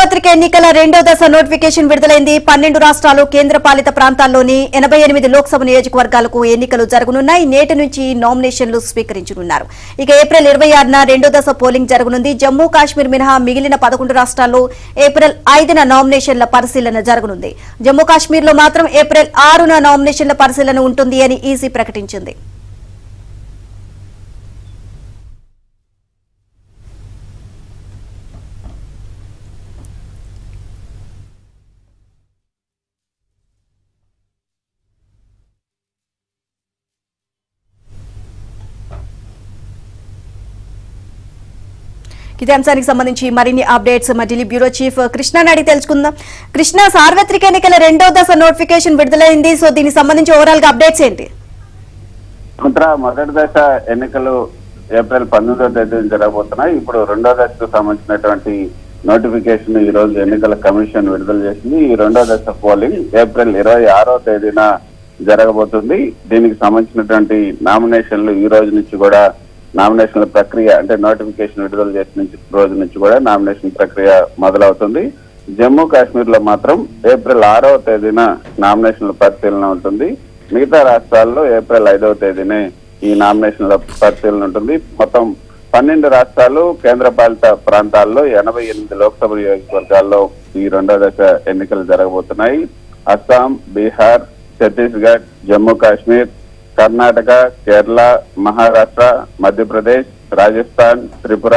సార్వత్రిక ఎన్నికల రెండో దశ నోటిఫికేషన్ విడుదలైంది. 12 రాష్ట్రాలు కేంద్రపాలిత ప్రాంతాల్లోని 88 లోక్సభ నియోజకవర్గాలకు ఎన్నికలు జరగనున్నాయి. నేటి నుంచి నామినేషన్లు స్వీకరించనున్నారు. ఇక ఏప్రిల్ 26న రెండో దశ పోలింగ్ జరగనుంది. జమ్మూ కాశ్మీర్ మినహా మిగిలిన 11 రాష్ట్రాల్లో ఏప్రిల్ 5న నామినేషన్ల పరిశీలన జరగనుంది. జమ్మూ కాశ్మీర్లో మాత్రం ఏప్రిల్ 6న నామినేషన్ల పరిశీలన ఉంటుంది అని ఈసీ ప్రకటించింది. ఇదే అంశానికి సంబంధించి మరిన్ని అప్డేట్స్ మా ఢిల్లీ బ్యూరో చీఫ్ కృష్ణని అడిగి తెలుసుకుందాం. కృష్ణ, సార్వత్రిక ఎన్నికల రెండో దశ నోటిఫికేషన్ విడుదలైంది. సో దీనికి సంబంధించి ఓవరాల్ గా అప్డేట్స్ ఏంటి? మొదటి దశ ఎన్నికలు ఏప్రిల్ 19వ తేదీన జరగబోతున్నాయి. ఇప్పుడు రెండో దశకు సంబంధించినటువంటి నోటిఫికేషన్ ఈ రోజు ఎన్నికల కమిషన్ విడుదల చేసింది. ఈ రెండో దశ పోలింగ్ ఏప్రిల్ 26వ తేదీన జరగబోతుంది. దీనికి సంబంధించినటువంటి నామినేషన్లు ఈ రోజు నుంచి కూడా నామినేషన్ల ప్రక్రియ అంటే నోటిఫికేషన్ విడుదల చేసిన రోజు నుంచి కూడా నామినేషన్ ప్రక్రియ మొదలవుతుంది. జమ్మూ కాశ్మీర్ లో మాత్రం ఏప్రిల్ 6వ తేదీన నామినేషన్ల పరిశీలన ఉంటుంది. మిగతా రాష్ట్రాల్లో ఏప్రిల్ 5వ తేదీనే ఈ నామినేషన్ల పరిశీలన ఉంటుంది. మొత్తం 12 రాష్ట్రాలు కేంద్రపాలిత ప్రాంతాల్లో 88 లోక్సభ నియోజకవర్గాల్లో ఈ రెండో దశ ఎన్నికలు జరగబోతున్నాయి. అస్సాం, బీహార్, ఛత్తీస్గఢ్, జమ్మూ కాశ్మీర్, కర్ణాటక, కేరళ, మహారాష్ట్ర, మధ్యప్రదేశ్, రాజస్థాన్, త్రిపుర,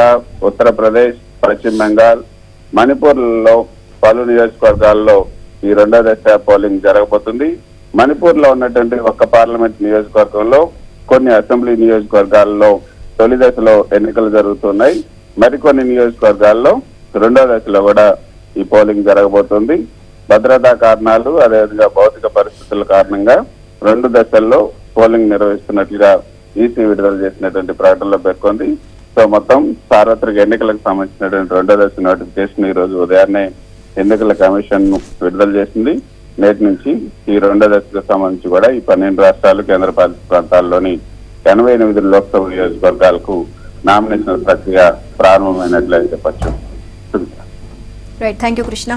ఉత్తరప్రదేశ్, పశ్చిమ బెంగాల్, మణిపూర్లో పలు నియోజకవర్గాల్లో ఈ రెండో దశ పోలింగ్ జరగబోతుంది. మణిపూర్ లో ఉన్నటువంటి ఒక్క పార్లమెంట్ నియోజకవర్గంలో కొన్ని అసెంబ్లీ నియోజకవర్గాల్లో తొలి దశలో ఎన్నికలు జరుగుతున్నాయి. మరికొన్ని నియోజకవర్గాల్లో రెండో దశలో కూడా ఈ పోలింగ్ జరగబోతుంది. భద్రతా కారణాలు అదేవిధంగా భౌతిక పరిస్థితుల కారణంగా రెండు దశల్లో పోలింగ్ నిర్వహిస్తున్నట్లుగా ఈసీ విడుదల చేసినటువంటి ప్రకటనలో పేర్కొంది. సో మొత్తం సార్వత్రిక ఎన్నికలకు సంబంధించినటువంటి రెండో దశ నోటిఫికేషన్ ఈ రోజు ఉదయాన్నే ఎన్నికల కమిషన్ విడుదల చేసింది. నేటి నుంచి ఈ రెండో దశకు సంబంధించి కూడా ఈ 12 రాష్ట్రాలు కేంద్రపాలిత ప్రాంతాల్లోని 88 లోక్సభ నియోజకవర్గాలకు నామినేషన్ ప్రక్రియ ప్రారంభమైనట్లయితే చెప్పచ్చు. Right, thank you Krishna.